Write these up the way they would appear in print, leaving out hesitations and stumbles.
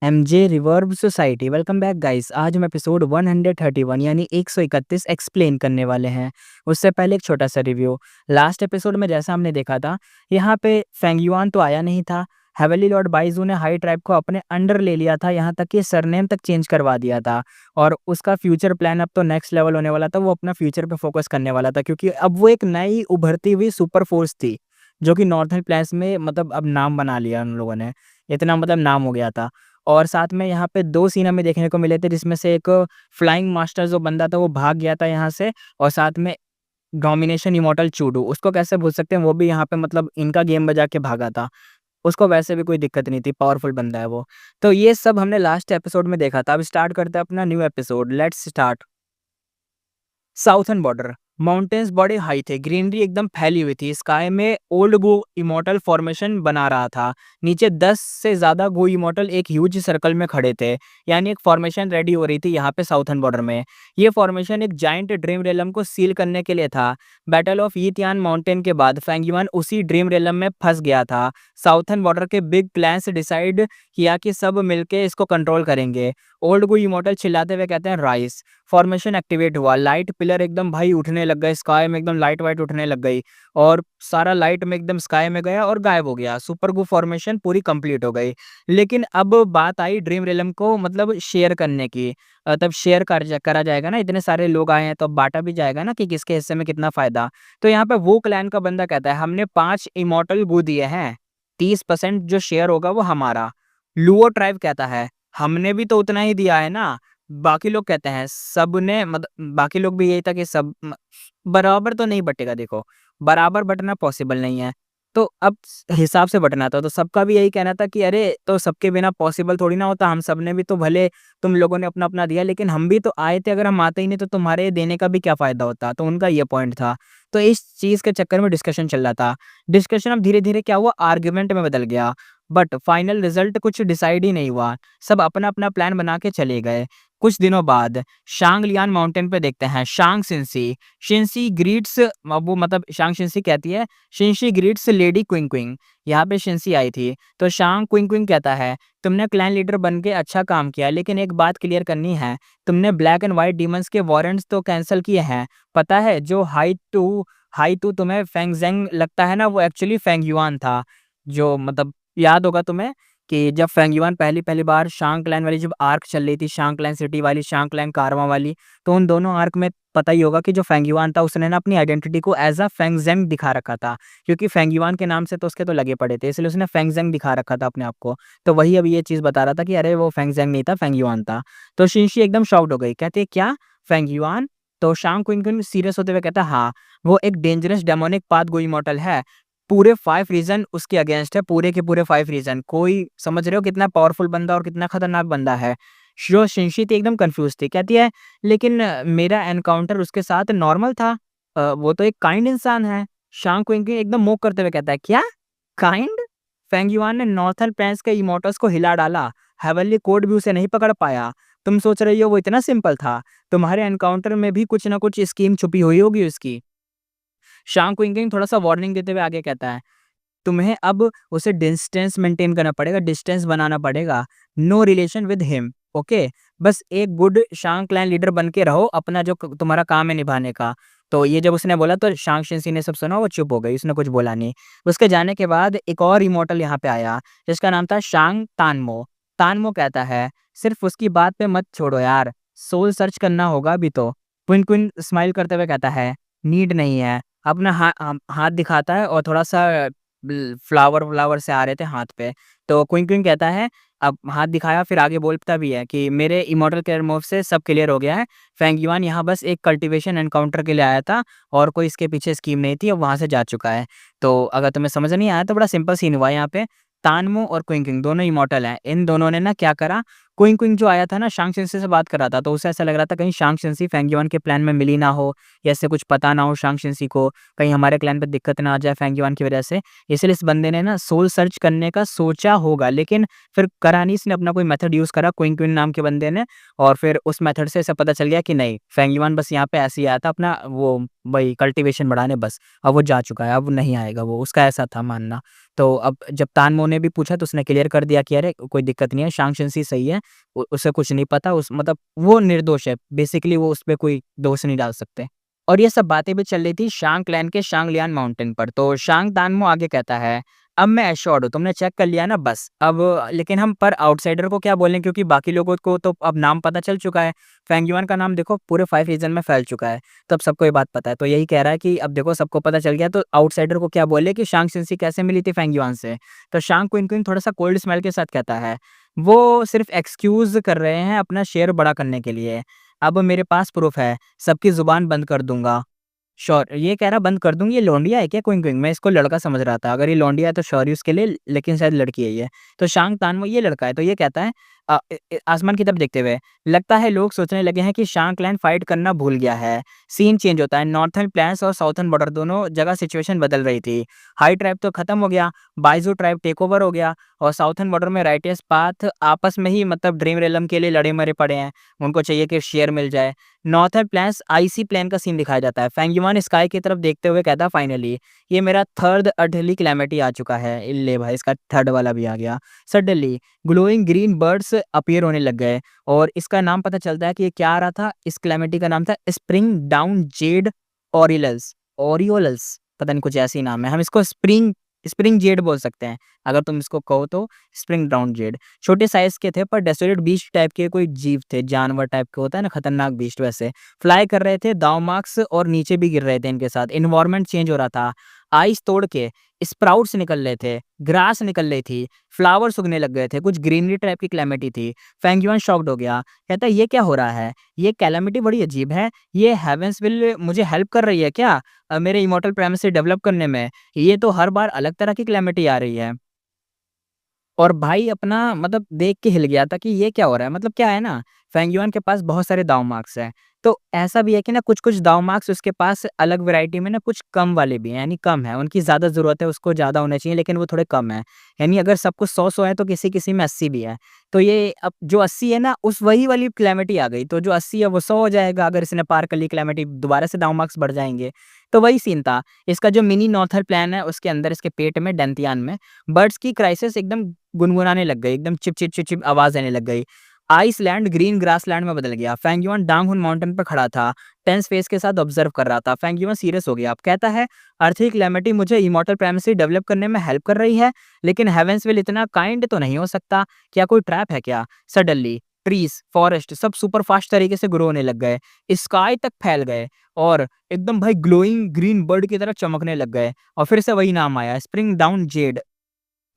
MJ reverb society welcome back guys. आज हम episode 131 यानी 131 एक्सप्लेन करने वाले हैं। उससे पहले एक छोटा सा रिव्यू। लास्ट एपिसोड में जैसा हमने देखा था, यहाँ पे फेंगयुआन तो आया नहीं था। हेवनली लॉर्ड बाइजू ने हाई ट्राइब को अपने अंडर ले लिया था, यहाँ तक कि सरनेम तक चेंज करवा दिया था। और उसका फ्यूचर प्लान अब तो नेक्स्ट लेवल होने वाला था। वो अपना फ्यूचर पे फोकस करने वाला था, क्योंकि अब वो एक नई उभरती हुई सुपर फोर्स थी, जो कि नॉर्थन प्लेन्स में मतलब अब नाम बना लिया उन लोगों ने। इतना मतलब नाम हो गया था। और साथ में यहाँ पे 2 सीन हमें देखने को मिले थे, जिसमें से एक फ्लाइंग मास्टर जो बंदा था वो भाग गया था यहाँ से। और साथ में डोमिनेशन इमॉर्टल चूडू, उसको कैसे भूल सकते हैं, वो भी यहाँ पे मतलब इनका गेम बजा के भागा था। उसको वैसे भी कोई दिक्कत नहीं थी, पावरफुल बंदा है वो। तो ये सब हमने लास्ट एपिसोड में देखा था। अब स्टार्ट करते हैं अपना new episode, let's start. Southern border, mountains बड़े हाई थे, ग्रीनरी एकदम फैली हुई थी। स्काई में ओल्ड गो इमॉर्टल फॉर्मेशन बना रहा था। नीचे 10 से ज़्यादा गो इमॉर्टल एक ह्यूज सर्कल में खड़े थे, यानी एक फॉर्मेशन रेडी हो रही थी यहाँ पे साउथर्न बॉर्डर में। ये फॉर्मेशन एक जाइंट ड्रीम रेलम को सील करने के लिए था। बैटल ऑफ यितियान माउंटेन के बाद फेंगयुआन उसी ड्रीम रेलम में फंस गया था। साउथर्न बॉर्डर के बिग प्लान्स डिसाइड किया कि सब मिलके इसको कंट्रोल करेंगे। ओल्ड गो इमॉर्टल चिल्लाते हुए कहते हैं राइस। फॉर्मेशन एक्टिवेट हुआ, लाइट पिलर एकदम भाई उठने लग गए, स्काई में एकदम लाइट वाइट उठने लग गई। और सारा लाइट में एकदम स्काई में गया और गायब हो गया। सुपर गु फॉर्मेशन पूरी कंप्लीट हो गई। लेकिन अब बात आई ड्रीम रिलम को मतलब शेयर करने की। तब शेयर करा जाएगा ना, इतने सारे लोग आए हैं तो अब बांटा भी जाएगा ना कि किसके हिस्से में कितना फायदा। तो यहाँ पे वो क्लैन का बंदा कहता है हमने 5 इमॉर्टल गु दिए हैं, 30% जो शेयर होगा वो हमारा। लुओ ट्राइब कहता है हमने भी तो उतना ही दिया है ना। बाकी लोग कहते हैं सबने मतलब बाकी लोग भी यही था कि सब बराबर तो नहीं बटेगा। देखो, बराबर बँटना पॉसिबल नहीं है, तो अब हिसाब से बँटना था। तो सबका भी यही कहना था कि अरे तो सबके बिना पॉसिबल थोड़ी ना होता, हम सबने भी तो भले तुम लोगों ने अपना-अपना दिया, लेकिन हम भी तो आए थे। अगर हम आते ही नहीं तो तुम्हारे देने का भी क्या फ़ायदा होता? तो उनका ये पॉइंट था। तो इस चीज़ के चक्कर में डिस्कशन चल रहा था। डिस्कशन अब धीरे-धीरे क्या हुआ, आर्गुमेंट में बदल गया। बट फाइनल रिजल्ट कुछ डिसाइड ही नहीं हुआ। सब अपना-अपना प्लान बना के चले गए। कुछ दिनों बाद शांगलियान माउंटेन पे देखते हैं शांग शिन्शी। शिन्शी ग्रीट्स वो मतलब शांग शिन्शी कहती है शिन्शी ग्रीट्स लेडी क्विंग क्विंग। यहाँ पे शिन्शी आई थी तो शांग क्विंग क्विंग कहता है तुमने क्लैन लीडर बन के अच्छा काम किया, लेकिन एक बात क्लियर करनी है। तुमने ब्लैक एंड व्हाइट डीमंस के वारंट्स तो कैंसिल किए हैं। पता है जो हाई टू तुम्हें फेंगजेंग लगता है ना, वो एक्चुअली फेंगयुआन था। जो मतलब याद होगा तुम्हें कि जब फेंगयुआन पहली-पहली बार शांग क्लैन वाली जब आर्क चल रही थी, शांग क्लैन सिटी वाली, शांग क्लैन कारवां वाली, तो उन दोनों आर्क में पता ही होगा कि जो फेंगयुआन था उसने ना अपनी आइडेंटिटी को एज़ अ फेंगज़ेंग दिखा रखा था। क्योंकि फेंगयुआन के नाम से तो उसके तो लगे पड़े थे, इसलिए उसने फेंगज़ेंग दिखा रखा था अपने आप को। तो वही अब ये चीज़ बता रहा था कि अरे वो फेंगज़ेंग नहीं था, फेंगयुआन था। तो शिन्शी एकदम शॉक्ड हो गई, कहती है क्या? फेंगयुआन? तो शांग क्विन सीरियस होते हुए कहता है हाँ, वो एक डेंजरस डेमोनिक पाथ गो इमॉर्टल है। पूरे 5 रीज़न उसके अगेंस्ट है, पूरे के पूरे 5 रीज़न। कोई समझ रहे हो कितना पावरफुल बंदा और कितना खतरनाक बंदा है। जो शिन्शी थी एकदम कन्फ्यूज़ थी, कहती है लेकिन मेरा एनकाउंटर उसके साथ नॉर्मल था। वो तो एक काइंड इंसान है। शांग क्विंग एकदम मूक करते हुए कहता है क्या? काइंड? फेंगयुआन ने नॉर्थर्न प्लेन्स के इमॉर्टल्स को हिला डाला। हेवनली कोड भी उसे नहीं पकड़ पाया। तुम सोच रही हो वो इतना सिंपल था? तुम्हारे एनकाउंटर में भी कुछ ना कुछ स्कीम छुपी हुई होगी उसकी। शांग क्विंग थोड़ा-सा वार्निंग देते हुए आगे कहता है तुम्हें अब उसे डिस्टेंस मेंटेन करना पड़ेगा, डिस्टेंस बनाना पड़ेगा। No relation with him, okay? बस एक गुड शांग क्लैन लीडर बन के रहो, अपना जो क तुम्हारा काम है निभाने का। तो ये जब उसने बोला तो शांग शिन्शी ने सब सुना, वो चुप हो गई, उसने कुछ बोला नहीं। उसके जाने के बाद एक और इमॉर्टल यहाँ पे आया, जिसका नाम था शांग तानमो। तानमो कहता है, "सिर्फ उसकी बात पे मत छोड़ो यार, सोल सर्च करना होगा अभी तो।" क्विन क्विन स्माइल करते हुए कहता है, "नीड नहीं है।" अपना हाथ दिखाता है और थोड़ा-सा फ्लावर से आ रहे थे हाथ पे। तो क्विंग क्विंग कहता है अब हाथ दिखाया, फिर आगे बोलता भी है कि मेरे इमॉर्टल केयर मूव से सब क्लियर हो गया है। फेंगयुआन यहाँ बस एक कल्टीवेशन एनकाउंटर के लिए आया था और कोई इसके पीछे स्कीम नहीं थी, अब वहाँ से जा चुका है। तो अगर तुम्हें समझ नहीं आया तो बड़ा सिंपल सीन हुआ है यहाँ पे। तानमो और क्विंग क्विंग दोनों इमॉर्टल हैं। इन दोनों ने ना क्या करा, क्विंग क्विंग जो आया था ना, शांग शिनसे से बात कर रहा था, तो उसे ऐसा लग रहा था कहीं शांग शिनसी फेंग युआन के प्लान में मिली ना हो, या ऐसे कुछ पता ना हो शांग शिनसी को, कहीं हमारे क्लैन पे दिक्कत ना आ जाए फेंग युआन की वजह से। इसलिए इस बंदे ने ना सोल सर्च करने का सोचा होगा, लेकिन फिर करा नहीं, इसने अपना कोई मेथड यूज़ करा क्विंग क्विन नाम के बंदे ने, और फिर उस मेथड से इसे पता चल गया कि नहीं, फेंग युआन बस यहाँ पे ऐसे ही आया था अपना वो वही कल्टीवेशन बढ़ाने बस, अब वो जा चुका है, अब नहीं आएगा वो, उसका ऐसा था मानना। तो अब जब तानमो ने भी पूछा तो उसने क्लियर कर दिया कि अरे कोई दिक्कत नहीं है, शांग शिनसी सही है, उ उसे कुछ नहीं पता, उस मतलब वो निर्दोष है, बेसिकली वो उसपे कोई दोष नहीं डाल सकते। और ये सब बातें भी चल रही थी शांग क्लैन के शांगलियान माउंटेन पर। तो शांग तानमो आगे कहता है, अब मैं एश्योर्ड हूँ, तुमने चेक कर लिया ना बस। अब लेकिन हम पर आउटसाइडर को क्या बोलें, क्योंकि बाकी लोगों को तो अब नाम पता चल चुका है। फेंग युआन का नाम देखो पूरे 5 रीजन में फैल चुका है, तो अब सबको ये बात पता है। तो यही कह रहा है कि अब देखो सबको पता चल गया, तो आउटसाइडर को क्या बोले कि शांग शिनसी कैसे मिली थी फेंग युआन से। तो शांग क्विन क्विन थोड़ा-सा कोल्ड स्मेल के साथ कहता है, वो सिर्फ़ एक्सक्यूज़ कर रहे हैं अपना शेयर बड़ा करने के लिए। अब मेरे पास प्रूफ़ है, सबकी ज़ुबान बंद कर दूँगा। श्योर, ये कह रहा बंद कर दूँगी, ये लौंडिया है क्या क्विंग क्विंग? मैं इसको लड़का समझ रहा था, अगर ये लौंडिया है तो सॉरी उसके लिए, लेकिन शायद लड़की है ये। तो शांग तानमो ये लड़का है, तो ये कहता है आसमान की तरफ देखते हुए, लगता है लोग सोचने लगे हैं कि शांग क्लैन फाइट करना भूल गया है। सीन चेंज होता है, नॉर्थर्न प्लेन्स और साउथर्न बॉर्डर दोनों जगह सिचुएशन बदल रही थी। हाई ट्राइब तो खत्म हो गया, बाइज़ू ट्राइब टेक ओवर हो गया, और साउथर्न बॉर्डर में राइटियस पाथ आपस में ही मतलब ड्रीम रेलम के लिए लड़े मरे पड़े हैं। उनको चाहिए कि शेयर मिल जाए। नॉर्थर्न प्लेन्स आईसी प्लेन का सीन दिखाया जाता है। फेंग युआन स्काई की तरफ देखते हुए कहता है, फाइनली ये मेरा थर्ड अर्ली कैलेमिटी आ चुका है। ले भाई, इसका थर्ड वाला भी आ गया। Suddenly glowing green birds appear होने लग गए, और इसका नाम पता चलता है कि ये क्या आ रहा था। इस कैलेमिटी का नाम था स्प्रिंग डाउन जेड ओरियल्स, ओरियोलस, पता नहीं कुछ ऐसे ही नाम है। हम इसको स्प्रिंग स्प्रिंग जेड बोल सकते हैं, अगर तुम इसको कहो तो। स्प्रिंग डाउन जेड छोटे साइज़ के थे, पर डेसोलेट बीस्ट टाइप के कोई जीव थे, जानवर टाइप के होता है ना, खतरनाक बीस्ट वैसे। फ्लाई कर रहे थे, दाव मार्क्स और नीचे भी गिर रहे थे इनके साथ। एनवायरनमेंट चेंज हो रहा था, आइस तोड़ के स्प्राउट्स निकल रहे थे, ग्रास निकल रही थी, फ्लावर्स उगने लग गए थे, कुछ ग्रीनरी टाइप की कैलेमिटी थी। फेंग युआन शॉक्ड हो गया, कहता है ये क्या हो रहा है? ये कैलेमिटी बड़ी अजीब है, ये हेवेंसविल मुझे हेल्प कर रही है क्या मेरे इमॉर्टल प्रेमिसेस डेवलप करने में? ये तो हर बार अलग तरह की कैलेमिटी आ रही है। और भाई अपना मतलब देख के हिल गया था कि ये क्या हो रहा है? मतलब क्या है ना, फेंग युआन के पास बहुत सारे दाव मार्क्स हैं। तो ऐसा भी है कि ना कुछ-कुछ दाव मार्क्स उसके पास अलग वैरायटी में ना कुछ कम वाले भी हैं, यानी कम है। उनकी ज़्यादा ज़रूरत है, उसको ज़्यादा होने चाहिए, लेकिन वो थोड़े कम हैं। यानी अगर सबको 100-100 है तो किसी-किसी में 80 भी है। तो ये अब जो 80 है ना, उस वही वाली कैलेमिटी आ गई। तो जो 80 है वो 100 हो जाएगा, अगर इसने पार कर ली कैलेमिटी, दोबारा से दाव मार्क्स बढ़ जाएँगे। तो वही सीन था। इसका जो मिनी नॉर्थर प्लान है, उसके अंदर इसके पेट में डेंतियान में बर्ड्स की क्राइसिस एकदम गुनगुनाने लग गई, एकदम चिप चिप चिप चिप आवाज़ आने लग गई। आइसलैंड ग्रीन ग्रासलैंड में बदल गया। फेंग युआन डांगहुन माउंटेन पर खड़ा था, टेंस फेस के साथ ऑब्जर्व कर रहा था। फेंग युआन सीरियस हो गया। अब कहता है, अर्थली कैलेमिटी मुझे इमॉर्टल प्रेमिसेस डेवलप करने में हेल्प कर रही है, लेकिन हेवेंसविल इतना काइंड तो नहीं हो सकता। क्या कोई ट्रैप है क्या? सडनली ट्रीज, फॉरेस्ट सब सुपर फास्ट तरीके से ग्रो होने लग गए, स्काई तक फैल गए, और एकदम भाई ग्लोइंग ग्रीन बर्ड की तरह चमकने लग गए। और फिर से वही नाम आया, स्प्रिंग डाउन जेड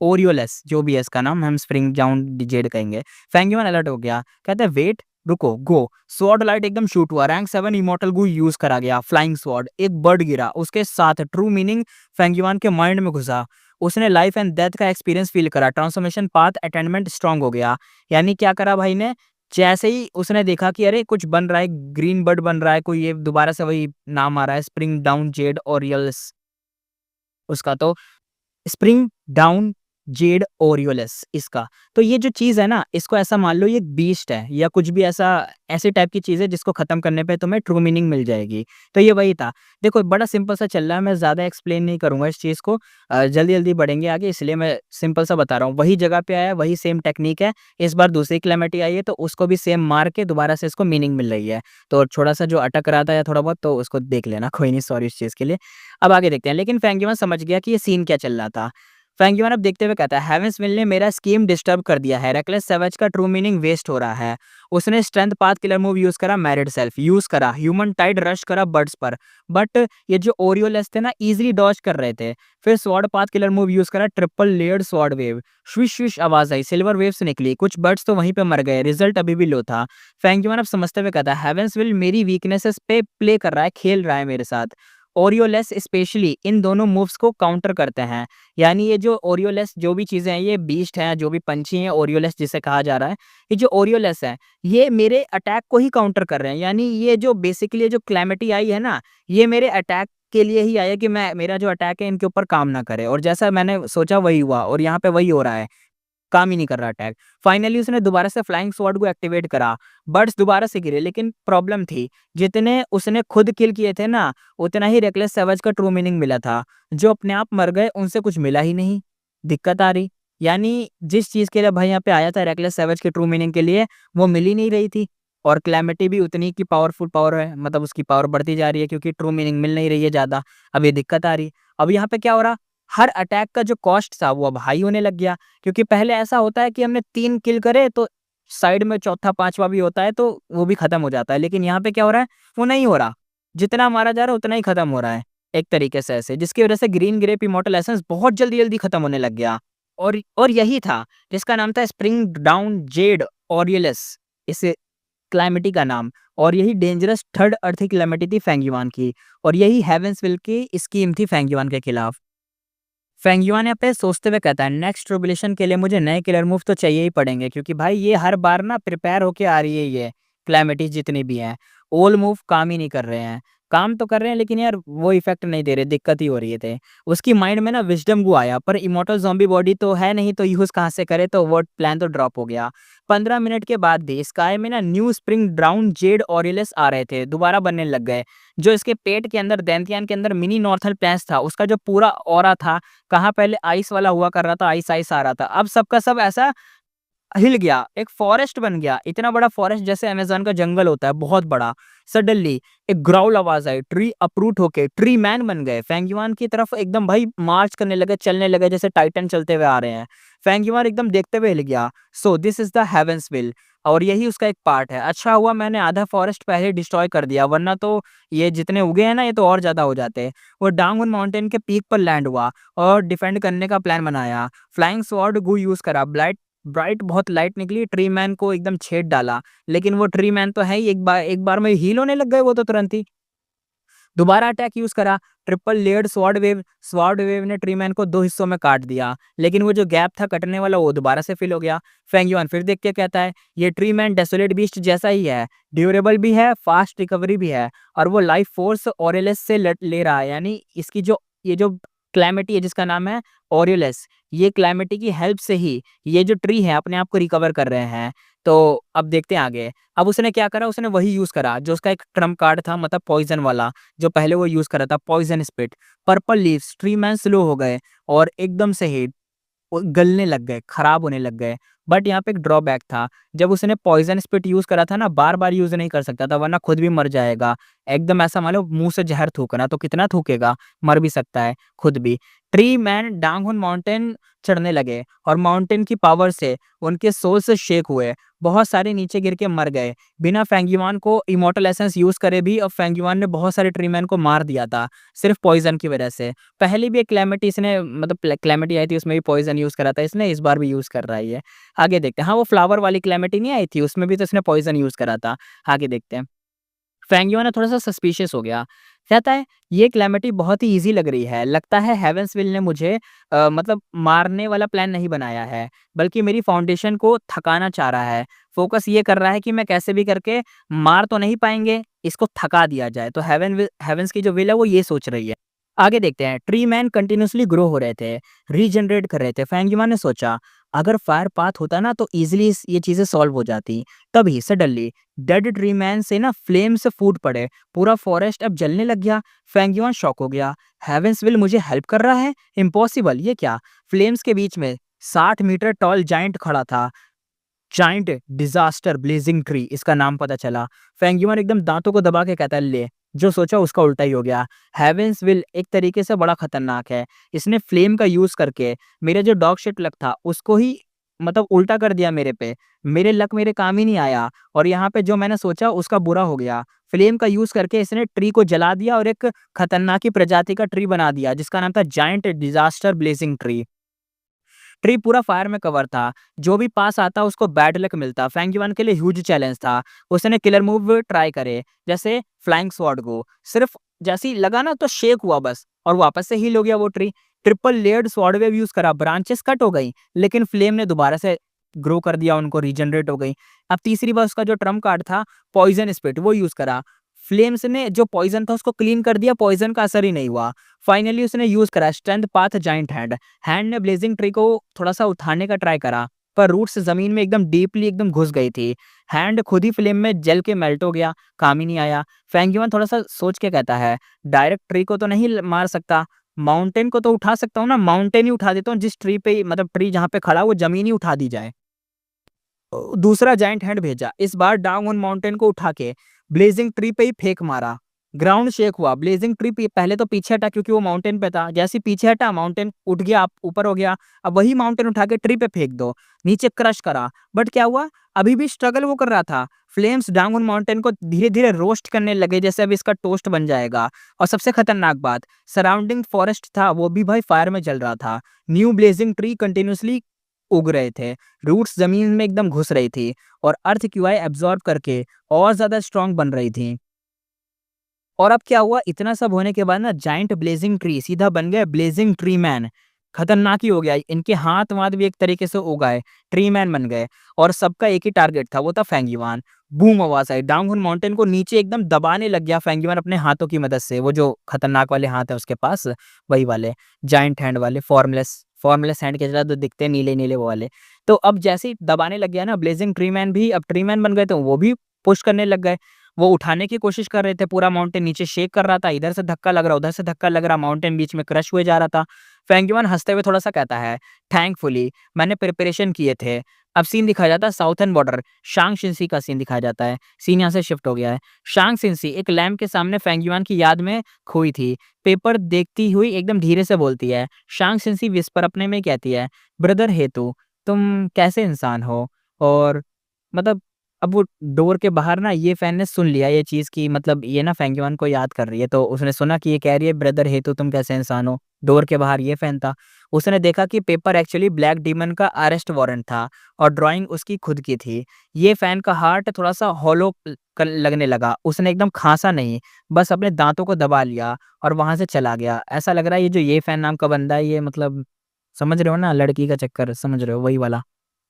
ओरियोलस, जो भी है इसका नाम, हम स्प्रिंग डाउन जेड कहेंगे। फेंग युआन अलर्ट हो गया, कहता है वेट, रुको, गो। स्वॉर्ड लाइट एकदम शूट हुआ, रैंक 7 इमॉर्टल गू यूज करा गया, फ्लाइंग स्वॉर्ड, एक बर्ड गिरा, उसके साथ ट्रू मीनिंग फेंग युआन के माइंड में घुसा। उसने लाइफ एंड डेथ का एक्सपीरियंस फील करा, ट्रांसफॉर्मेशन पाथ अटेनमेंट स्ट्रांग हो गया। यानी क्या करा भाई ने, जैसे ही उसने देखा कि अरे कुछ बन रहा है, ग्रीन बर्ड बन रहा है, कोई ये दोबारा से वही नाम आ रहा है, स्प्रिंग डाउन जेड ओरियल्स उसका, तो स्प्रिंग डाउन जेड ओरियोलस इसका। तो ये जो चीज़ है ना, इसको ऐसा मान लो ये एक बीस्ट है, या कुछ भी ऐसा ऐसी टाइप की चीज़ है जिसको ख़त्म करने पे तुम्हें ट्रू मीनिंग मिल जाएगी। तो ये वही था। देखो बड़ा सिंपल सा चल रहा है, मैं ज़्यादा एक्सप्लेन नहीं करूँगा इस चीज़ को। जल्दी-जल्दी बढ़ेंगे आगे, इसलिए मैं सिंपल सा बता रहा हूँ। वही जगह पे आया है, वही सेम टेक्नीक है। इस बार दूसरी कैलेमिटी आई है, तो उसको भी सेम मार के दोबारा से इसको मीनिंग मिल रही है। तो थोड़ा-सा जो अटक रहा था या थोड़ा बहुत, तो उसको देख लेना, कोई नहीं, सॉरी इस चीज़ के लिए। अब आगे देखते हैं। लेकिन फेंग युआन समझ गया कि ये सीन क्या चल रहा था। फेंग युआन अब देखते हुए कहता है, हेवेंसविल ने मेरा स्कीम डिस्टर्ब कर दिया है, रेकलेस सैवेज का ट्रू मीनिंग वेस्ट हो रहा है। उसने strength path killer move use करा, मैरिड सेल्फ यूज करा, ह्यूमन टाइड रश करा बर्ड्स पर, बट ये जो ओरियोलेस थे ना, इजीली डॉज कर रहे थे। फिर sword path killer move use करा, triple layered sword wave, swish swish आवाज आई, सिल्वर वेव्स निकली, कुछ बर्ड्स तो वहीं पे मर गए, रिजल्ट अभी भी लो था। फेंग युआन अब समझते हुए कहता है, हेवेंसविल मेरी वीकनेसेस पे प्ले कर रहा है, खेल रहा है मेरे साथ। ओरियोलेस स्पेशली इन दोनों मूव्स को काउंटर करते हैं। यानी ये जो ओरियोलेस जो भी चीज़ें हैं, ये बीस्ट हैं, जो भी पंछी हैं, ओरियोलेस जिसे कहा जा रहा है, ये जो ओरियोलेस है, ये मेरे अटैक को ही काउंटर कर रहे हैं। यानी ये जो बेसिकली ये जो कैलेमिटी आई है ना, ये मेरे अटैक के लिए ही आई है कि मैं मेरा जो अटैक है इनके ऊपर काम ना करे, और जैसा मैंने सोचा वही हुआ और यहाँ पे वही हो रहा है। काम ही नहीं कर रहा अटैक। फाइनली उसने दोबारा से फ्लाइंग स्वॉर्ड को एक्टिवेट करा। बर्ड्स दोबारा से गिरे, लेकिन प्रॉब्लम थी, जितने उसने खुद किल किए थे ना, उतना ही रेकलेस सैवेज का ट्रू मीनिंग मिला था। जो अपने आप मर गए उनसे कुछ मिला ही नहीं। दिक्कत आ रही। यानी जिस चीज़ के लिए भाई यहाँ पे आया था रेकलेस सैवेज के ट्रू मीनिंग के लिए, वो मिल ही नहीं रही थी। और कैलेमिटी भी उतनी की पावरफुल पावर है, मतलब उसकी पावर बढ़ती जा रही है क्योंकि ट्रू मीनिंग मिल नहीं रही है ज़्यादा। अब ये दिक्कत आ रही। अब यहाँ पे क्या हो रहा, हर अटैक का जो कॉस्ट था वो अब हाई होने लग गया। क्योंकि पहले ऐसा होता है कि हमने 3 किल करे तो साइड में चौथा, 5वां भी होता है तो वो भी खत्म हो जाता है। लेकिन यहाँ पे क्या हो रहा है, वो नहीं हो रहा। जितना मारा जा रहा है उतना ही खत्म हो रहा है, एक तरीके से ऐसे, जिसकी वजह से ग्रीन ग्रेप इमॉर्टल एसेंस बहुत जल्दी-जल्दी खत्म होने लग गया। और यही था जिसका नाम था स्प्रिंग डाउन जेड ऑरियलिस, इस कैलेमिटी का नाम। और यही डेंजरस थर्ड अर्थी कैलेमिटी थी फेंगयुआन की, और यही हेवेंसविल की स्कीम थी फेंगयुआन के खिलाफ। फेंगयुआन यहाँ पे सोचते हुए कहता है, नेक्स्ट ट्रिब्यूलेशन के लिए मुझे नए किलर मूव तो चाहिए ही पड़ेंगे, क्योंकि भाई ये हर बार ना प्रिपेयर होके आ रही है, ये कैलेमिटीज जितनी भी हैं। ओल्ड मूव काम ही नहीं कर रहे हैं। काम तो कर रहे हैं लेकिन यार वो इफेक्ट नहीं दे रहे, दिक्कत ही हो रही है। उसकी माइंड में ना विजडम गो आया, पर इमॉर्टल ज़ॉम्बी बॉडी तो है नहीं, तो यूज़ कहाँ से करे, तो वो प्लान तो ड्रॉप हो गया। 15 मिनट के बाद भी स्काई में ना न्यू स्प्रिंग ड्राउन जेड ऑरियलिस आ रहे थे, दोबारा बनने लग गए। जो इसके पेट के अंदर, दैंतियान के अंदर मिनी नॉर्थल प्लेन्स था, उसका जो पूरा ऑरा था, कहाँ पहले आइस वाला हुआ कर रहा था, आइस आइस आ रहा था, अब सबका सब ऐसा हिल गया, एक फॉरेस्ट बन गया। इतना बड़ा फॉरेस्ट जैसे अमेज़न का जंगल होता है, बहुत बड़ा। सडनली एक ग्राउल आवाज़ आई, ट्री अपरूट होके ट्री मैन बन गए। फेंगयुआन की तरफ एकदम भाई मार्च करने लगे, चलने लगे जैसे टाइटन चलते हुए आ रहे हैं। फेंगयुआन एकदम देखते हुए हिल गया। सो दिस इज़ द हेवेंसविल, और यही उसका एक पार्ट है। अच्छा हुआ मैंने आधा फॉरेस्ट पहले डिस्ट्रॉय कर दिया, वरना तो ये जितने उगे हैं ना, ये तो और ज़्यादा हो जाते। वो डांगुन माउंटेन के पीक पर लैंड हुआ और डिफेंड करने का प्लान बनाया। फ्लाइंग स्वॉर्ड गू यूज़ करा, ब्राइट बहुत लाइट निकली, ट्री मैन को एकदम छेद डाला। लेकिन वो ट्री मैन तो है ही, एक बार में हील होने लग गए वो तो तुरंत ही। दोबारा अटैक यूज़ करा, ट्रिपल लेयर्ड स्वॉर्ड वेव ने ट्री मैन को 2 हिस्सों में काट दिया। लेकिन वो जो गैप था कटने वाला, वो दोबारा से फिल हो गया। फेंगयुआन फिर देख के कहता है, ये ट्री मैन डेसोलेट बीस्ट जैसा ही है, ड्यूरेबल भी है, फास्ट रिकवरी भी है, और वो लाइफ फोर्स ऑरियलिस से ले रहा है। यानी इसकी जो ये जो कैलेमिटी है जिसका नाम है ऑरियलिस, ये कैलेमिटी की हेल्प से ही ये जो ट्री है अपने आप को रिकवर कर रहे हैं। तो अब देखते हैं आगे। अब उसने क्या करा, उसने वही यूज़ करा जो उसका एक ट्रम्प कार्ड था, मतलब पॉइज़न वाला, जो पहले वो यूज़ करा था, poison spit. Purple leaves, tree man slow हो गए और एकदम से ही वो गलने लग गए, खराब होने लग गए। बट यहाँ पे एक ड्रॉबैक था, जब उसने पॉइज़न स्पिट यूज़ करा था ना, बार-बार यूज़ नहीं कर सकता था, वरना खुद भी मर जाएगा। एकदम ऐसा मान लो मुँह से ज़हर थूकना, तो कितना थूकेगा, मर भी सकता है खुद भी। ट्री मैन डांगहुन माउंटेन चढ़ने लगे और माउंटेन की पावर से उनके सोल्स शेक हुए। बहुत सारे नीचे गिर के मर गए। बिना फेंगयुआन को इमॉर्टल एसेंस यूज़ करे भी, और फेंगयुआन ने बहुत सारे ट्री मैन को मार दिया था, सिर्फ़ पॉइज़न की वजह से। पहले भी एक कैलेमिटी इसने, मतलब कैलेमिटी आई थी, उसमें भी पॉइज़न यूज़ करा था इसने, इस बार भी यूज़ कर रहा है ये। आगे देखते हैं। हाँ, वो फ्लावर वाली कैलेमिटी नहीं आई थी, उसमें भी तो इसने पॉइज़न यूज़ करा था। आगे देखते हैं। फेंगयुआन ना थोड़ा-सा सस्पिशियस हो गया। कहता है, ये कैलेमिटी बहुत ही ईज़ी लग रही है। लगता है हेवेंसविल ने मुझे मतलब मारने वाला प्लान नहीं बनाया है, बल्कि मेरी फाउंडेशन को थकाना चाह रहा है। फ़ोकस ये कर रहा है कि मैं कैसे भी करके मार तो नहीं पाएँगे, इसको थका दिया जाए। तो हेवेंस की जो विल है वो ये सोच रही है। आगे देखते हैं। ट्री मैन कंटिन्यूअसली ग्रो हो रहे थे, रीजनरेट कर रहे थे। फेंगयुआन ने सोचा, अगर फायर पाथ होता ना तो ईज़िली ये चीज़ें सॉल्व हो जाती। तभी सडनली डेड ट्री मैन से ना फ्लेम्स फूट पड़े, पूरा फॉरेस्ट अब जलने लग गया। फेंगयुआन शॉक हो गया। हेवेंसविल मुझे हेल्प कर रहा है? इम्पॉसिबल, ये क्या? फ्लेम्स के बीच में 60 मीटर टॉल जायंट खड़ा था। जायंट डिजास्टर ब्लेजिंग ट्री इसका नाम पता चला। फेंगयुआन एकदम दांतों को दबा के कहता है, ले, जो सोचा उसका उल्टा ही हो गया। हेवेंसविल एक तरीके से बड़ा खतरनाक है। इसने फ्लेम का यूज़ करके मेरे जो डॉग शिट लक था उसको ही, मतलब उल्टा कर दिया मेरे पे। मेरे लक मेरे काम ही नहीं आया, और यहाँ पे जो मैंने सोचा उसका बुरा हो गया। फ्लेम का यूज़ करके इसने ट्री को जला दिया और एक खतरनाक ही प्रजाति का ट्री बना दिया जिसका नाम था giant disaster blazing tree. Tree पूरा फायर में कवर था। जो भी पास आता उसको बैड लक मिलता। फेंगयुआन के लिए ह्यूज चैलेंज था। उसने किलर मूव ट्राई करे, जैसे फ्लाइंग स्वॉर्ड को। सिर्फ जैसे ही लगा ना तो शेक हुआ बस और वापस से हील हो गया वो tree. Triple layered sword wave use करा, ब्रांचेस कट हो गई, लेकिन फ्लेम ने दोबारा से ग्रो कर दिया उनको, रीजनरेट हो गई। अब तीसरी बार उसका जो ट्रम्प कार्ड था पॉइज़न स्पिरिट वो यूज़ करा। फ्लेम्स ने जो पॉइज़न था उसको क्लीन कर दिया, पॉइज़न का असर ही नहीं हुआ। फाइनली उसने यूज़ करा strength path giant hand. Hand ने ब्लेजिंग ट्री को थोड़ा-सा उठाने का ट्राई करा, पर रूट्स ज़मीन में एकदम डीपली एकदम घुस गई थी। हैंड खुद ही फ्लेम में जल के मेल्ट हो गया, काम ही नहीं आया। फेंग युआन थोड़ा-सा सोच के कहता है, डायरेक्ट ट्री को तो नहीं ल मार सकता, माउंटेन को तो उठा सकता हूँ ना, माउंटेन ही उठा देता हूँ जिस ट्री पे मतलब ट्री जहाँ पे खड़ा है वो ज़मीन ही उठा दी जाए। दूसरा जायंट हैंड भेजा, इस बार डाउन ऑन माउंटेन को उठा के ब्लेजिंग ट्री पे ही फेंक मारा। ग्राउंड शेक हुआ, ब्लेजिंग ट्री पहले तो पीछे हटा क्योंकि वो माउंटेन पे था, जैसे ही पीछे हटा माउंटेन उठ गया, ऊपर हो गया। अब वही माउंटेन उठा के ट्री पे फेंक दो, नीचे क्रश करा, बट क्या हुआ, अभी भी स्ट्रगल वो कर रहा था। फ्लेम्स डाउन ऑन माउंटेन को धीरे धीरे रोस्ट करने लगे जैसे अभी इसका टोस्ट बन जाएगा। और सबसे खतरनाक बात, सराउंडिंग फॉरेस्ट था वो भी भाई फायर में जल रहा था। न्यू ब्लेजिंग ट्री कंटिन्यूअसली उग रहे थे, रूट्स जमीन में एकदम घुस रही थी और अर्थ क्यूआई एब्जॉर्ब करके और ज्यादा स्ट्रांग बन रही थी। और अब क्या हुआ, इतना सब होने के बाद ना जाइंट ब्लेजिंग ट्री सीधा बन गया ब्लेजिंग ट्री मैन। खतरनाक ही हो गया, इनके हाथ वाथ भी एक तरीके से उगाए, ट्री मैन बन गए। और सबका एक ही टारगेट था, वो था फेंगयुआन। बूम आवाज आई, डाउनहुन माउंटेन को नीचे एकदम दबाने लग गया फेंगयुआन अपने हाथों की मदद से। वो जो खतरनाक वाले हाथ है उसके पास, वही वाले जाइंट हैंड वाले, फॉर्मलेस फॉर्मलेस हैंड के जरा तो दिखते हैं नीले नीले वो वाले। तो अब जैसे ही दबाने लग गया ना ब्लेजिंग ट्री मैन भी, अब ट्री मैन बन गए तो वो भी पुश करने लग गए। वो उठाने की कोशिश कर रहे थे, पूरा माउंटेन नीचे शेक कर रहा था, इधर से धक्का लग रहा, उधर से धक्का लग रहा, माउंटेन बीच में क्रश हुए जा रहा था। फेंगयुआन हँसते हुए थोड़ा-सा कहता है, थैंकफुली मैंने प्रिपरेशन किए थे। अब सीन दिखाया जाता है साउथर्न बॉर्डर, शांग शिनसी का सीन दिखाया जाता है। सीन यहाँ से शिफ्ट हो गया है। शांग शिनसी एक लैंप के सामने फेंगयुआन की याद में खोई थी। पेपर देखती हुई एकदम धीरे से बोलती है। शांग शिनसी विस्पर अपने में कहती है, ब्रदर हेतु, तुम कैसे इंसान हो? और मतलब अब वो डोर के बाहर ना ये फैन ने सुन लिया ये चीज़ कि मतलब ये ना फेंगयुआन को याद कर रही है, तो उसने सुना कि ये कह रही है ब्रदर हेतु तुम कैसे इंसान हो? डोर के बाहर ये फैन था। उसने देखा कि पेपर एक्चुअली ब्लैक डीमन का अरेस्ट वारंट था और ड्राइंग उसकी खुद की थी। ये फैन का हार्ट थोड़ा-सा हॉलो लगने लगा। उसने एकदम खाँसा नहीं, बस अपने दाँतों को दबा लिया और वहाँ से चला गया। ऐसा लग रहा है ये जो ये फैन नाम का बंदा है ये मतलब समझ रहे हो ना, लड़की का चक्कर समझ रहे हो वही वाला।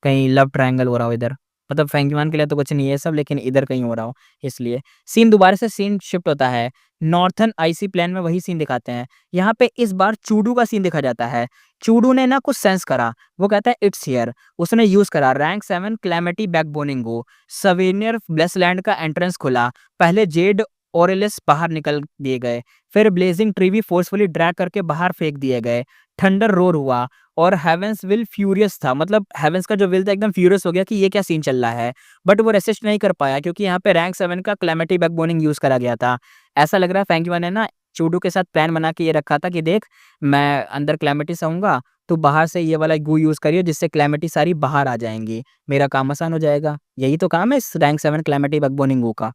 कहीं लव ट्रायंगल हो रहा हो इधर। मतलब फेंगयुआन के लिए तो कुछ नहीं है ये सब, लेकिन इधर कहीं हो रहा हो इसलिए। सीन दोबारा से सीन शिफ्ट होता है। नॉर्थर्न आईसी प्लेन में वही सीन दिखाते हैं। यहाँ पे इस बार चूडू का सीन दिखा जाता है। चूडू ने ना कुछ सेंस करा। वो कहता है इट्स हियर। उसने यूज़ करा रैंक 7 क्लैमिटी बैकबोनिंगो। सवेनियर ब्लेसलैंड का एंट्रेंस खुला। पहले जेड ओरेलिस बाहर निकल दिए गए। फिर ब्लेजिंग ट्री भी फोर्सफुली ड्रैग करके बाहर फेंक दिए गए। थंडर रोर हुआ और हेवेंस विल फ्यूरियस था, मतलब हेवेंस का जो विल था एकदम फ्यूरियस हो गया कि ये क्या सीन चल रहा है। बट वो रेसिस्ट नहीं कर पाया क्योंकि यहाँ पे रैंक 7 का क्लैमिटी बैकबोनिंग यूज़ करा गया था। ऐसा लग रहा है फेंगयुआन ने ना चूडू के साथ प्लान बना के ये रखा था कि देख मैं अंदर क्लैमिटी से आऊँगा, तो बाहर से ये वाला गू यूज़ करियो जिससे क्लैमिटी सारी बाहर आ जाएँगी। मेरा काम आसान हो जाएगा। यही तो काम है इस रैंक 7 क्लैमिटी बैकबोनिंग गू का।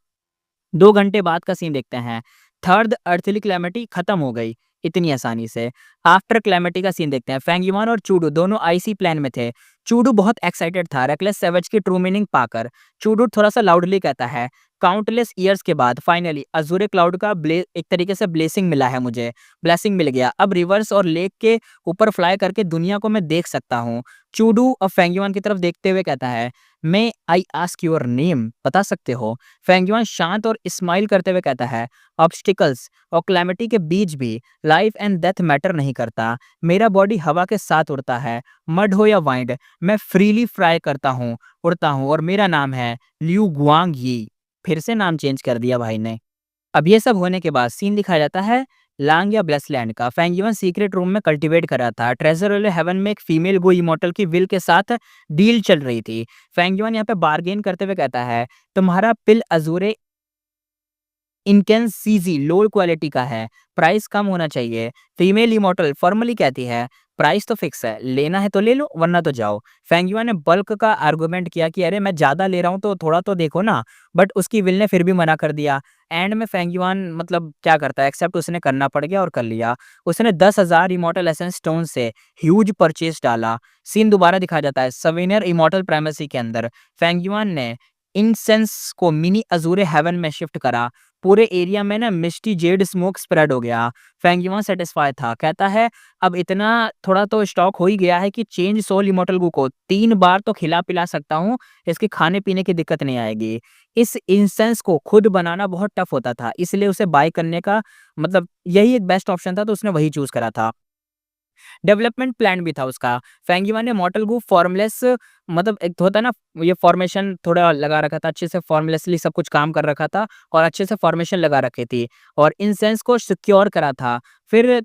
2 घंटे बाद का सीन देखते हैं। थर्ड अर्थली कैलेमिटी खत्म हो गई इतनी आसानी से। आफ्टर कैलेमिटी का सीन देखते हैं। फेंगयुआन और चूडू दोनों आईसी प्लान में थे। चूडू बहुत एक्साइटेड था रेकलेस सैवेज की ट्रू मीनिंग पाकर। चूडू थोड़ा-सा लाउडली कहता है, काउंटलेस ईयर्स के बाद फाइनली अज़ूरे क्लाउड का एक तरीके से ब्लेसिंग मिला है मुझे। ब्लेसिंग मिल गया। अब रिवर्स और लेक के ऊपर फ्लाई करके दुनिया को मैं देख सकता हूँ। चूडू अब फेंगयुआन की तरफ देखते हुए कहता है, मे आई आस्क योर नेम? बता सकते हो? फेंगयुआन शांत और स्माइल करते हुए कहता है, ऑब्स्टिकल्स और कैलेमिटी के बीच भी लाइफ एंड डेथ मैटर नहीं करता। मेरा बॉडी हवा के साथ उड़ता है, मड हो या वाइंड, मैं फ्रीली फ्राई करता हूँ, उड़ता हूँ और मेरा नाम है लिu गुआंगयी। फिर से नाम चेंज कर दिया भाई ने। अब ये सब होने के बाद सीन दिखाया जाता है लांग या ब्लेसलैंड का। फेंगयुआन सीक्रेट रूम में कल्टीवेट कर रहा था। ट्रेजर वाले हेवन में एक फीमेल गो इमॉर्टल की विल के साथ डील चल रही थी। फेंगयुआन यहाँ पे बार्गेन करते हुए कहता है, तुम्हारा पिल अजूरे इनकेंसीज़ी लो क्वालिटी का है, प्राइस कम होना चाहिए। फीमेल इमॉर्टल फॉर्मली कहती है, प्राइस तो फिक्स है, लेना है तो ले लो वरना तो जाओ। फेंगयुआन ने बल्क का आर्गुमेंट किया कि अरे मैं ज़्यादा ले रहा हूँ तो थोड़ा तो देखो ना, बट उसकी विल ने फिर भी मना कर दिया। एंड में फेंगयुआन मतलब क्या करता है, एक्सेप्ट उसने करना पड़ गया और कर लिया। उसने 10,000 इमॉर्टल एसेंस स्टोन से ह्यूज परचेज डाला। सीन दोबारा दिखाया जाता है सवेनियर इमॉर्टल प्राइमेसी के अंदर। फेंगयुआन ने इंसेंस को मिनी अजूरे हेवन में शिफ्ट करा। पूरे एरिया में ना मिस्टी जेड स्मोक स्प्रेड हो गया। फेंग यूआन सैटिस्फाई था, कहता है अब इतना थोड़ा तो स्टॉक हो ही गया है कि चेंज सोल इमॉर्टल गू को 3 बार तो खिला-पिला सकता हूँ, इसके खाने-पीने की दिक्कत नहीं आएगी। इस इंसेंस को खुद बनाना बहुत टफ होता था, इसलिए उसे बाय करने का मतलब यही एक बेस्ट ऑप्शन था, तो उसने वही चूज़ करा था। डेवलपमेंट प्लान भी था उसका। फेंगिवा ने मॉर्टल गू फॉर्मलेस मतलब एक तो होता है ना, ये फॉर्मेशन थोड़ा लगा रखा था, अच्छे से फॉर्मलेसली सब कुछ काम कर रखा था और अच्छे से फॉर्मेशन लगा रखी थी और इंसेंस को सिक्योर करा था। फिर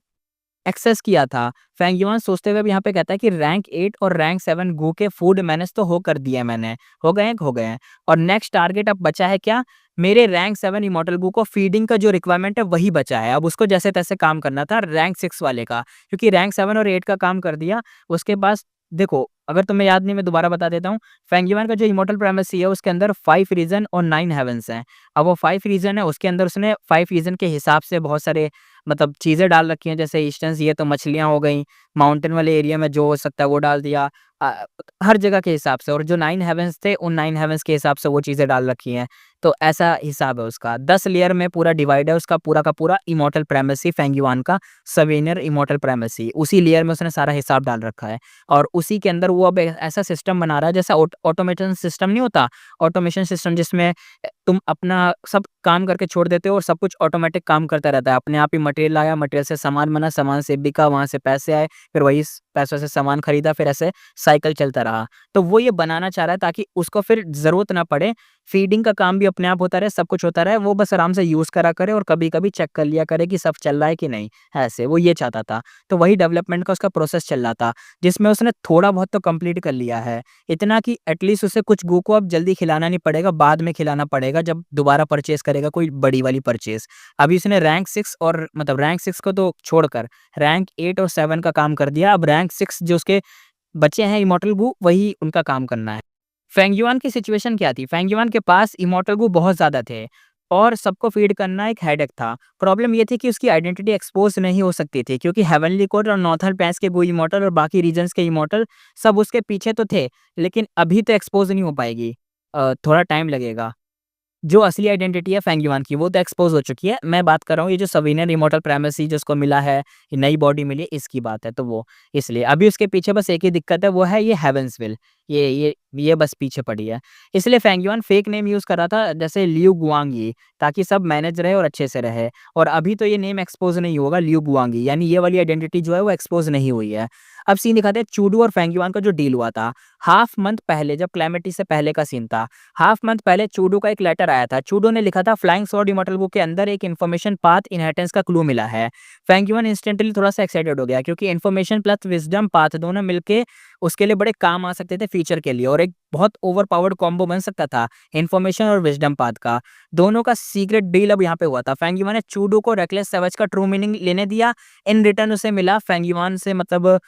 एक्सेस किया था। फेंग युआन सोचते हुए अब यहाँ पे कहता है कि रैंक 8 और रैंक 7 गू के फूड मैनेज तो हो कर दिए मैंने। हो गए हैं और नेक्स्ट टारगेट अब बचा है क्या? मेरे रैंक 7 इमॉर्टल गू को फीडिंग का जो रिक्वायरमेंट है वही बचा है। अब उसको जैसे-तैसे काम करना था रैंक 6 वाले का, क्योंकि रैंक 7 और 8 का काम कर दिया। उसके पास देखो, अगर तुम्हें याद नहीं मैं दोबारा बता देता हूँ। फेंग युआन का जो इमॉर्टल प्रिमेसी है उसके अंदर 5 रीजन और 9 हेवेंस हैं। अब वो 5 रीजन है उसके अंदर उसने 5 रीजन के हिसाब से बहुत सारे मतलब चीज़ें डाल रखी हैं, जैसे इंस्टेंस ये तो मछलियाँ हो गई, माउंटेन वाले एरिया में जो हो सकता है वो डाल दिया। हर जगह के हिसाब से और जो 9 हेवेंस थे उन 9 हेवेंस के हिसाब से वो चीज़ें डाल रखी हैं। तो ऐसा हिसाब है उसका। 10 लेयर में पूरा डिवाइड है उसका पूरा का पूरा इमॉर्टल प्रिमेसी फेंग युआन का सवेनियर इमॉर्टल प्रिमेसी। उसी लेयर में उसने सारा हिसाब डाल रखा है और उसी के अंदर वो अब ऐसा सिस्टम बना रहा है जैसा ऑटोमेशन सिस्टम नहीं होता? ऑटोमेशन सिस्टम जिसमें तुम अपना सब काम करके छोड़ देते हो और सब कुछ ऑटोमेटिक काम करता रहता है। अपने आप ही मटेरियल आया, मटेरियल से सामान बना, सामान से बिका, वहाँ से पैसे आए, फिर वही पैसों से सामान खरीदा, फिर ऐसे साइकिल चलता रहा। तो वो ये बनाना चाह रहा है ताकि उसको फिर ज़रूरत ना पड़े, फीडिंग का काम भी अपने आप होता रहे, सब कुछ होता रहे, वो बस आराम से यूज़ करा करे और कभी-कभी चेक कर लिया करे कि सब चल रहा है कि नहीं, ऐसे वो ये चाहता था। तो वही डेवलपमेंट का उसका प्रोसेस चल रहा था, जिसमें उसने थोड़ा बहुत तो कंप्लीट कर लिया है। इतना कि एटलीस्ट उसे कुछ गू को अब जल्दी खिलाना नहीं पड़ेगा, बाद में खिलाना पड़ेगा जब दोबारा परचेज़ करेगा कोई बड़ी वाली परचेज़। अभी उसने रैंक 6 और मतलब रैंक 6 को तो छोड़कर रैंक 8 और 7 का काम कर दिया। अब रैंक 6 जो उसके बचे हैं इमॉर्टल गू वही उनका काम करना है। फेंग युआन की सिचुएशन क्या थी? फेंग युआन के पास इमॉर्टल गू बहुत ज़्यादा थे और सबको फीड करना एक हेडेक था। प्रॉब्लम ये थी कि उसकी आइडेंटिटी एक्सपोज़ नहीं हो सकती थी क्योंकि हेवनली कोड और नॉर्थर्न पैस के गू इमॉर्टल और बाकी रीजन्स के इमॉर्टल सब उसके पीछे तो थे, लेकिन अभी तो एक्सपोज़ नहीं हो पाएगी। थोड़ा टाइम लगेगा। जो असली आइडेंटिटी है फेंग युआन की वो तो एक्सपोज़ हो चुकी है। मैं बात कर रहा हूँ ये जो सवीनियर इमॉर्टल प्रिमेसी जो उसको मिला है, ये नई बॉडी मिली है इसकी बात है तो वो इसलिए। अभी उसके पीछे बस एक ही दिक्कत है वो है ये हेवेंसविल। ये बस पीछे पड़ी है। इसलिए Feng yuan fake name use कर रहा था जैसे लियू गुआंगी ताकि सब मैनेज रहे और अच्छे से रहे। और अभी तो ये नेम एक्सपोज़ नहीं होगा लियू गुआंगी यानी ये वाली आइडेंटिटी जो है वो एक्सपोज़ नहीं हुई है। अब सीन दिखाते हैं चूडू और फेंग युआन का जो डील हुआ था। हाफ मंथ पहले जब क्लैमिटी से पहले का सीन था। हाफ मंथ पहले चूडू का एक लेटर आया था। चूडू ने लिखा था फ्लाइंग स्वॉर्ड इमॉर्टल बुक के अंदर एक इन्फॉर्मेशन पाथ इनहेरिटेंस का क्लू मिला है। फेंग युआन इंस्टेंटली थोड़ा-सा एक्साइटेड हो गया क्योंकि इन्फॉर्मेशन प्लस विज़डम पाथ दोनों मिलके उसके लिए बड़े काम आ सकते थे फ्यूचर के लिए और एक बहुत ओवर पावर्ड कॉम्बो बन सकता था इन्फॉर्मेशन और विज़डम पाथ का। दोनों का सीक्रेट डील अब यहाँ पे हुआ था। फेंग युआन ने चूडू को रेकलेस सैवेज का ट्रू मीनिंग लेने दिया। इन रिटर्न उसे मिला फेंग युआन से मतलब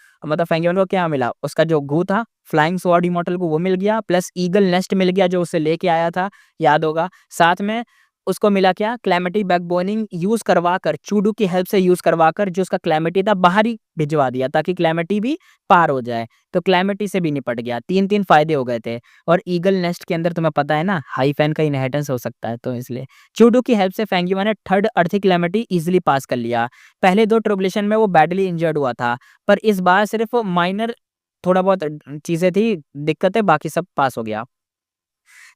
फेंग युआन को क्या मिला? उसका जो गू था फ्लाइंग स्वॉर्ड इमॉर्टल को वो मिल गया प्लस ईगल नेस्ट मिल गया जो उसे लेके आया था, याद होगा। साथ में उसको मिला क्या? क्लैमिटी बैकबोनिंग यूज़ करवाकर चूडू की हेल्प से यूज़ करवाकर जो उसका क्लैमिटी था बाहर ही भिजवा दिया ताकि क्लैमिटी भी पार हो जाए। तो क्लैमिटी से भी निपट गया। 3-3 फ़ायदे हो गए थे और ईगल नेस्ट के अंदर तुम्हें पता है ना हाई फैन का इनहेरिटेंस हो सकता है तो इसलिए। चूडू की हेल्प से फेंग युआन ने थर्ड अर्थी क्लैमिटी ईज़िली पास कर लिया। पहले 2 ट्रिब्यूलेशन में वो बैडली इंजर्ड हुआ था, पर इस बार सिर्फ़ माइनर थोड़ा बहुत चीज़ें थी, दिक्कतें बाकी सब पास हो गया।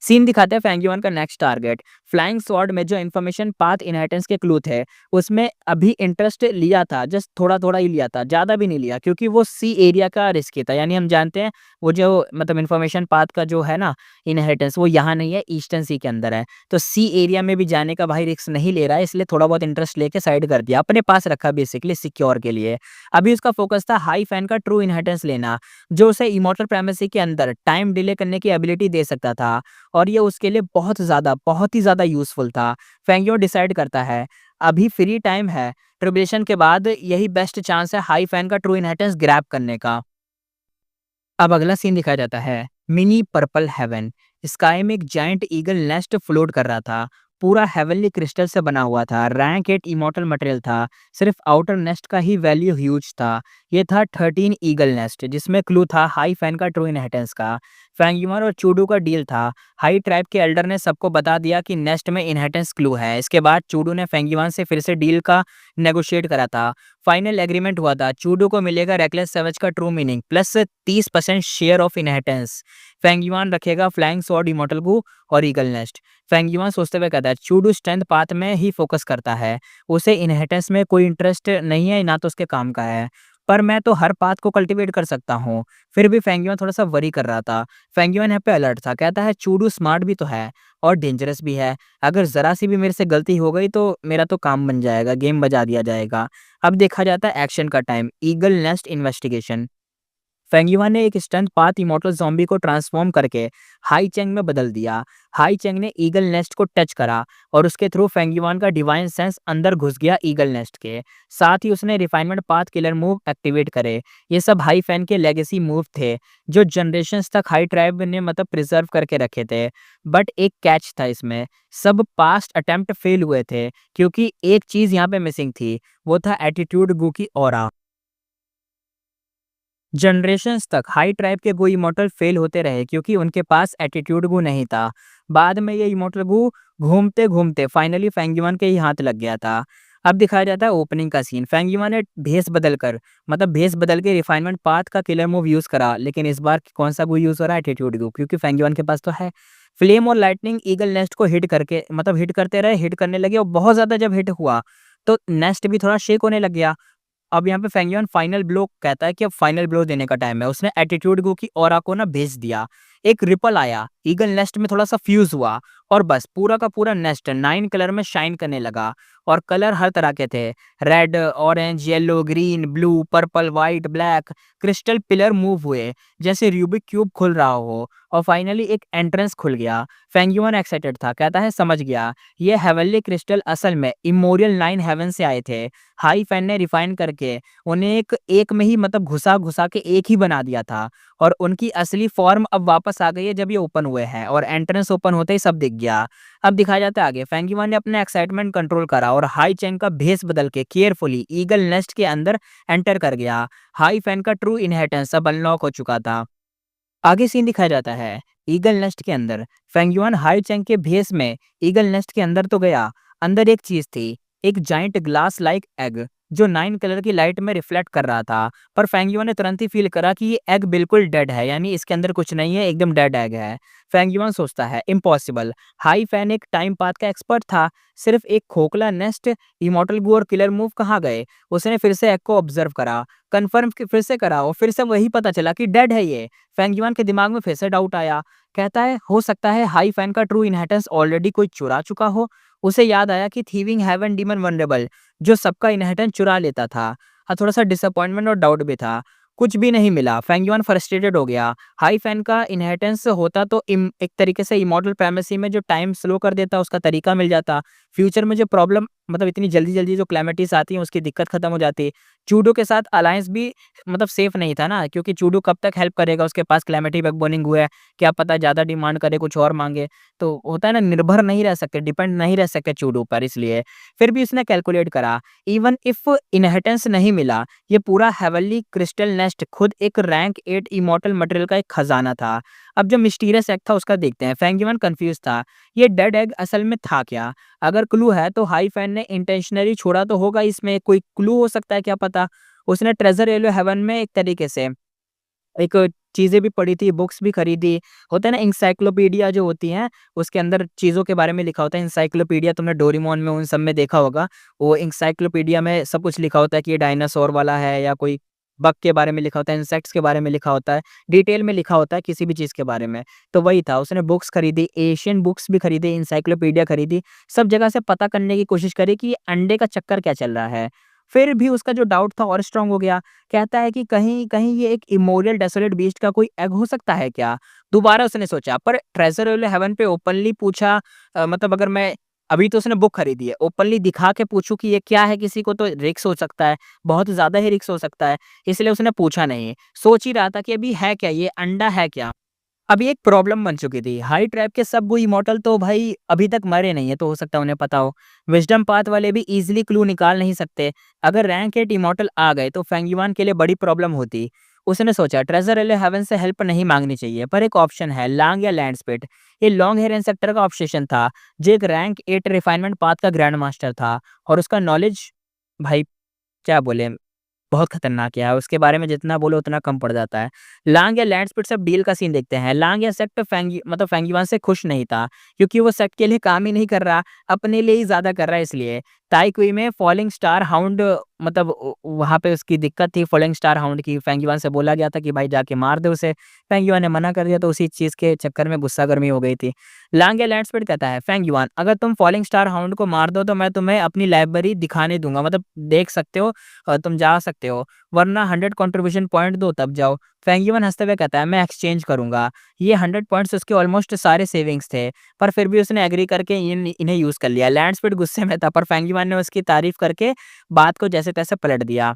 सीन दिखाते हैं फेंग युआन का नेक्स्ट टारगेट। फ्लाइंग स्वॉर्ड में जो इन्फॉर्मेशन पाथ इनहेरिटेंस के क्लू थे, उसमें अभी इंटरेस्ट लिया था, जस्ट थोड़ा-थोड़ा ही लिया था, ज़्यादा भी नहीं लिया क्योंकि वो सी एरिया का रिस्की था। यानी हम जानते हैं वो जो मतलब इन्फॉर्मेशन पाथ का जो है ना इनहेरिटेंस वो यहाँ नहीं है, ईस्टर्न सी के अंदर है। तो सी एरिया में भी जाने का भाई रिस्क नहीं ले रहा है इसलिए थोड़ा बहुत इंटरेस्ट लेके साइड कर दिया, अपने पास रखा बेसिकली सिक्योर के लिए। अभी उसका फोकस था हाई फैन का ट्रू इनहेरिटेंस लेना, जो उसे इमॉर्टल प्रिमेसी के अंदर टाइम डिले करने की एबिलिटी दे सकता था। और ये उसके लिए बहुत ही ज़्यादा यूज़फुल था। फेंगियो डिसाइड करता है, अभी फ्री टाइम है, ट्रिब्यूलेशन के बाद यही बेस्ट चांस है हाई फैन का ट्रू इनहेरिटेंस ग्रैब करने का। अब अगला सीन दिखाया जाता है, मिनी पर्पल हेवन। स्काई में एक जायंट ईगल नेस्ट फ्लोट कर रहा था पूरा हेवनली क्रिस्टल से बना हुआ था, रैंक 8 इमॉर्टल मटेरियल था, सिर्फ आउटर नेस्ट का ही वैल्यू ह्यूज था। ये था 13 ईगल नेस्ट, जिसमें क्लू था हाई फैन का ट्रू इनहेरिटेंस का। फेंगयुआन और चूडू का डील था, हाई ट्राइब के एल्डर ने सबको बता दिया कि नेस्ट में इनहेरिटेंस क्लू है। इसके बाद चूडू ने फेंगयुआन से फिर से डील का नेगोशिएट करा था। फाइनल एग्रीमेंट हुआ था, चूडू को मिलेगा रेकलेस सेवेज का true meaning plus 30% share of inheritance. Fengyuan रखेगा फ्लाइंग स्वॉर्ड, इमॉर्टल गू और ईगल नेस्ट। फेंगयुआन सोचते हुए कहता है चूडू स्ट्रेंथ पाथ में ही फोकस करता है, उसे इनहेरिटेंस में कोई इंटरेस्ट नहीं है, ना तो उसके काम का है। पर मैं तो हर पाथ को कल्टीवेट कर सकता हूँ। फिर भी फेंगयुआन थोड़ा सा वरी कर रहा था। फेंगयुआन यहाँ पे अलर्ट था, कहता है चूडू स्मार्ट भी तो है और डेंजरस भी है। अगर जरा सी भी मेरे से गलती हो गई तो मेरा तो काम बन जाएगा, गेम बजा दिया जाएगा। अब देखा जाता है एक्शन का टाइम, ईगल नेस्ट इन्वेस्टिगेशन। फेंगयुआन ने एक स्टंट पाथ इमॉर्टल ज़ॉम्बी को ट्रांसफॉर्म करके हाई चेंग में बदल दिया। हाई चेंग ने ईगल नेस्ट को टच करा और उसके थ्रू फेंगयुआन का डिवाइन सेंस अंदर घुस गया ईगल नेस्ट के। साथ ही उसने refinement path killer move activate करे। ये सब हाई फैन के लेगेसी मूव थे, जो जनरेशंस तक हाई ट्राइब ने मतलब प्रिजर्व करके रखे थे। बट एक कैच था इसमें, सब पास्ट अटेम्प्ट फेल हुए थे क्योंकि एक चीज़ यहाँ पे मिसिंग थी, वो था एटीट्यूड गू की ऑरा। जनरेशंस तक हाई ट्राइब के गो इमॉर्टल फेल होते रहे क्योंकि उनके पास एटीट्यूड गू नहीं था। बाद में ये इमॉर्टल गू घूमते घूमते फाइनली फेंगयुआन के ही हाथ लग गया था। अब दिखाया जाता है ओपनिंग का सीन। फेंगयुआन ने भेस बदल के रिफाइनमेंट पाथ का किलर मूव यूज करा, लेकिन इस बार कौन सा गू यूज हो रहा है? एटीट्यूड गू, क्योंकि फेंगयुआन के पास तो है। फ्लेम और लाइटनिंग ईगल नेस्ट को हिट करके हिट करते रहे, हिट करने लगे और बहुत ज्यादा जब हिट हुआ तो नेस्ट भी थोड़ा शेक होने लग गया। अब यहाँ पे फेंगयुआन फाइनल ब्लो कहता है कि अब फाइनल ब्लो देने का टाइम है। उसने एटीट्यूड गो की ऑरा को ना भेज दिया। एक रिपल आया, ईगल नेस्ट में थोड़ा सा फ्यूज हुआ और बस पूरा का पूरा नेस्ट 9 कलर में शाइन करने लगा। और कलर हर तरह के थे, red, orange, yellow, green, blue, purple, white, black. Crystal pillar move हुए जैसे रूबिक क्यूब खुल रहा हो और फाइनली एक एंट्रेंस खुल गया। फेंगयुआन एक्साइटेड था, कहता है समझ गया, ये हेवनली क्रिस्टल असल में इमोरियल 9 हेवन से आए थे। हाई फैन ने रिफाइन करके उन्हें एक में ही घुसा घुसा के एक ही बना दिया था और उनकी असली फॉर्म अब वापस आ गई है जब ये ओपन हुए हैं और एंट्रेंस ओपन होते ही सब दिख गया। अब दिखाया जाता है आगे, फेंगयुआन ने अपना एक्साइटमेंट कंट्रोल करा और हाई चेंग का भेस बदल के केयरफुली ईगल नेस्ट के अंदर एंटर कर गया। हाई फैन का ट्रू इनहेरिटेंस अब अनलॉक हो चुका था। आगे सीन दिखाया जाता है ईगल नेस्ट के अंदर। फेंगयुआन हाई चेंग के भेस में ईगल नेस्ट के अंदर तो गया, अंदर एक चीज थी, एक जाइंट ग्लास लाइक एग जो 9 कलर की लाइट में रिफ्लेक्ट कर रहा था। पर फेंगयुआन ने तुरंत ही फील करा कि ये एग बिल्कुल डेड है, यानी इसके अंदर कुछ नहीं है, एकदम डेड एग है। फेंगयुआन सोचता है इम्पॉसिबल, हाई फैन एक टाइम पाथ का एक्सपर्ट था, सिर्फ एक खोखला नेस्ट, इमॉर्टल गू और किलर मूव कहाँ गए? उसने फिर से एग को ऑब्जर्व करा, कंफर्म फिर से करा और फिर से वही पता चला कि डेड है ये। फेंगयुआन के दिमाग में फिर से डाउट आया, कहता है हो सकता है हाई फैन का ट्रू इनहेरिटेंस ऑलरेडी कोई चुरा चुका हो। उसे याद आया कि थीविंग हेवन डीमन वनरेबल जो सबका इनहेरिटेंस चुरा लेता था। हाँ, थोड़ा सा डिसअपॉइंटमेंट और डाउट भी था। कुछ भी नहीं मिला, फेंगयुआन फ्रस्ट्रेटेड हो गया। हाई फैन का इनहेरिटेंस होता तो एक तरीके से इमॉर्टल प्राइमेसी में जो टाइम स्लो कर देता उसका तरीका मिल जाता। फ्यूचर में जो प्रॉब्लम इतनी जल्दी जल्दी जो क्लैमिटीज आती हैं उसकी दिक्कत खत्म हो जाती। चूडो के साथ अलायंस भी सेफ नहीं था ना, क्योंकि चूडो कब तक हेल्प करेगा, उसके पास क्लैमिटी बैकबोनिंग हुआ है, क्या पता ज़्यादा डिमांड करे, कुछ और मांगे। तो होता है ना, निर्भर नहीं रह सकते, डिपेंड नहीं रह सकते चूडो पर। इसलिए फिर भी उसने कैलकुलेट करा, इवन इफ इनहेरिटेंस नहीं मिला, ये पूरा हेवनली क्रिस्टल नेस्ट खुद एक रैंक 8 इमॉर्टल मटेरियल का एक खजाना था। अब जो मिस्टीरियस एग था उसका देखते हैं। फेंगयुआन कंफ्यूज था, ये डेड एग असल में था क्या? अगर क्लू है तो हाई फैन ने इंटेंशनली छोड़ा तो होगा, इसमें कोई क्लू हो सकता है, क्या पता। उसने ट्रेजर येलो हेवन में एक तरीके से एक चीज़ें भी पढ़ी थी, बुक्स भी खरीदी। होता है ना, एनसाइक्लोपीडिया जो होती हैं, उसके अंदर चीज़ों के बारे में लिखा होता है। एनसाइक्लोपीडिया तुमने डोरेमोन में उन सब में देखा होगा। वो एनसाइक्लोपीडिया में सब कुछ लिखा होता है कि ये डायनासोर वाला है या कोई बग के बारे में लिखा होता है, इंसेक्ट्स के बारे में लिखा होता है, डिटेल में लिखा होता है किसी भी चीज़ के बारे में। तो वही था, उसने बुक्स खरीदी, एशियन बुक्स भी खरीदी, एनसाइक्लोपीडिया खरीदी, सब जगह से पता करने की कोशिश करी कि ये अंडे का चक्कर क्या चल रहा है। फिर भी उसका जो डाउट था और स्ट्रांग हो गया। कहता है कि कहीं कहीं ये एक इमोरियल डेसोलेट बीस्ट का कोई एग हो सकता है क्या? दोबारा उसने सोचा, पर ट्रेजर ऑफ हेवन पे ओपनली पूछा, अगर मैं अभी तो उसने बुक खरीदी है, ओपनली दिखा के पूछूं कि ये क्या है किसी को, तो रिस्क हो सकता है, बहुत ज़्यादा ही रिस्क हो सकता है। इसलिए उसने पूछा नहीं, सोच ही रहा था कि अभी है क्या, ये अंडा है क्या? अब ये एक प्रॉब्लम बन चुकी थी। हाई ट्राइब के सब वो इमॉर्टल तो भाई अभी तक मरे नहीं है, तो हो सकता है उन्हें पता हो। विज़डम पाथ वाले भी ईज़िली क्लू निकाल नहीं सकते। अगर रैंक 8 इमॉर्टल आ गए तो फेंग के लिए बड़ी प्रॉब्लम होती। उसने सोचा ट्रेज़र एले हेवन से हेल्प नहीं माँगनी चाहिए, पर एक ऑप्शन है लांग या लैंड स्पिट। ये लॉन्ग हेयर इंसेक्टर का ऑब्सेशन था, जो एक रैंक 8 रिफाइनमेंट पाथ का ग्रैंड मास्टर था और उसका नॉलेज भाई क्या बोले बहुत खतरनाक है, उसके बारे में जितना बोलो उतना कम पड़ जाता है। लांग या लैंड स्पीड से अब डील का सीन देखते हैं। लांग या सेक्ट फेंगिवान से खुश नहीं था, क्योंकि वो सेक्ट के लिए काम ही नहीं कर रहा, अपने लिए ही ज़्यादा कर रहा है इसलिए। ताइक्वी में फॉलिंग स्टार हाउंड मतलब वहाँ पे उसकी दिक्कत थी फॉलिंग स्टार हाउंड की। फेंगिवान से बोला गया था कि भाई जाके मार दे उसे, फेंगिवान ने मना कर दिया, तो उसी चीज़ के चक्कर में गुस्सा गर्मी हो गई थी। लांग या लैंड स्पीड कहता है फेंगिवान, अगर तुम फॉलिंग स्टार हाउंड को मार दो तो मैं तुम्हें अपनी लाइब्रेरी दिखाने दूंगा, मतलब देख सकते हो, तुम जा सकते हो, वरना 100 कंट्रीब्यूशन पॉइंट दो तब जाओ। फेंगिवन हँसते हुए कहता है मैं एक्सचेंज करूँगा। ये 100 पॉइंट्स उसके ऑलमोस्ट सारे सेविंग्स थे, पर फिर भी उसने एग्री करके इन्हें यूज़ कर लिया। लैंड स्पीड गुस्से में था, पर फेंगिवन ने उसकी तारीफ़ करके बात को जैसे-तैसे पलट दिया।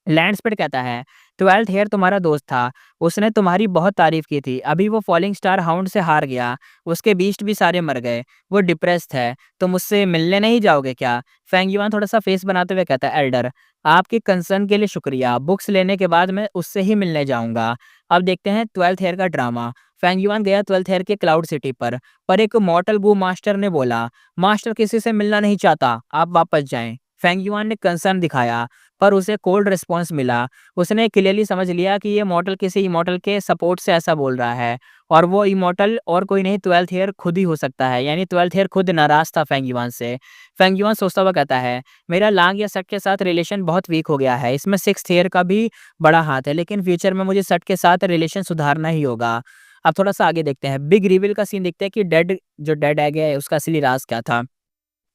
लैंडस्पीड कहता है 12th हेयर तुम्हारा दोस्त था, उसने तुम्हारी बहुत तारीफ की थी, अभी वो फॉलिंग स्टार हाउंड से हार गया, उसके बीस्ट भी सारे मर गए, वो डिप्रेस्ड है, तुम उससे मिलने नहीं जाओगे क्या? फेंगिवान थोड़ा सा फेस बनाते हुए कहता है एल्डर, आपके कंसर्न के लिए शुक्रिया, बुक्स लेने के बाद मैं उससे ही मिलने जाऊंगा। अब देखते हैं 12th हेयर का ड्रामा। फेंगिवान गया 12th हेयर के क्लाउड सिटी पर एक मॉर्टल बू मास्टर ने बोला मास्टर किसी से मिलना नहीं चाहता, आप वापस जाएं। फेंगिवान ने कंसर्न दिखाया, पर उसे कोल्ड रिस्पॉन्स मिला। उसने क्लियरली समझ लिया कि ये मॉर्टल किसी इमॉर्टल के सपोर्ट से ऐसा बोल रहा है, और वो इमॉर्टल और कोई नहीं 12th ईयर खुद ही हो सकता है, यानी 12th ईयर खुद नाराज़ था फेंगिवान से। फेंगिवान सोचता हुआ कहता है, मेरा लांग या सट के साथ रिलेशन बहुत वीक हो गया है, इसमें 6th ईयर का भी बड़ा हाथ है, लेकिन फ्यूचर में मुझे सट के साथ रिलेशन सुधारना ही होगा। अब थोड़ा-सा आगे देखते हैं, बिग रिवील का सीन देखते हैं कि डेड एग है, उसका असली राज़ क्या था।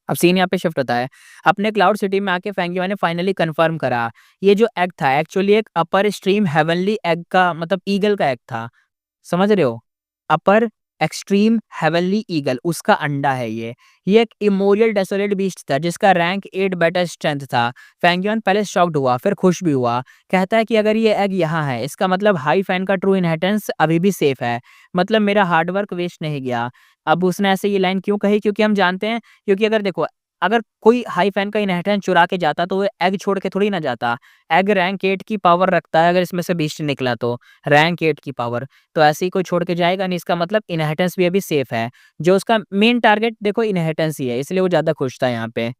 अब सीन यहाँ पे शिफ्ट होता है। अपने क्लाउड सिटी में आके फेंगिवा ने फाइनली कन्फर्म करा, ये जो एग था एक्चुअली एक अपर स्ट्रीम हेवनली एग का मतलब ईगल का एग था। समझ रहे हो? अपर एक्सट्रीम हेवनली ईगल उसका अंडा है ये। ये एक इमोरियल डेसोलेट बीस्ट था जिसका रैंक 8 बेटर स्ट्रेंथ था। फेंगियन पहले शॉक्ड हुआ फिर खुश भी हुआ। कहता है कि अगर ये एग यहाँ है इसका मतलब हाई फैन का ट्रू इनहेरिटेंस अभी भी सेफ है। मतलब मेरा हार्ड वर्क वेस्ट नहीं गया। अब उसने ऐसे ये लाइन क्यों कही? क्योंकि हम जानते हैं, क्योंकि अगर देखो अगर कोई हाई फैन का इनहेरिटेंस चुरा के जाता तो वो एग छोड़ के थोड़ी ना जाता। एग रैंक 8 की पावर रखता है, अगर इसमें से बीस्ट निकला तो रैंक 8 की पावर। तो ऐसे ही कोई छोड़ के जाएगा नहीं, इसका मतलब इनहेरिटेंस भी अभी सेफ है। जो उसका मेन टारगेट देखो इनहेरिटेंस ही है, इसलिए वो ज़्यादा खुश था यहाँ पे।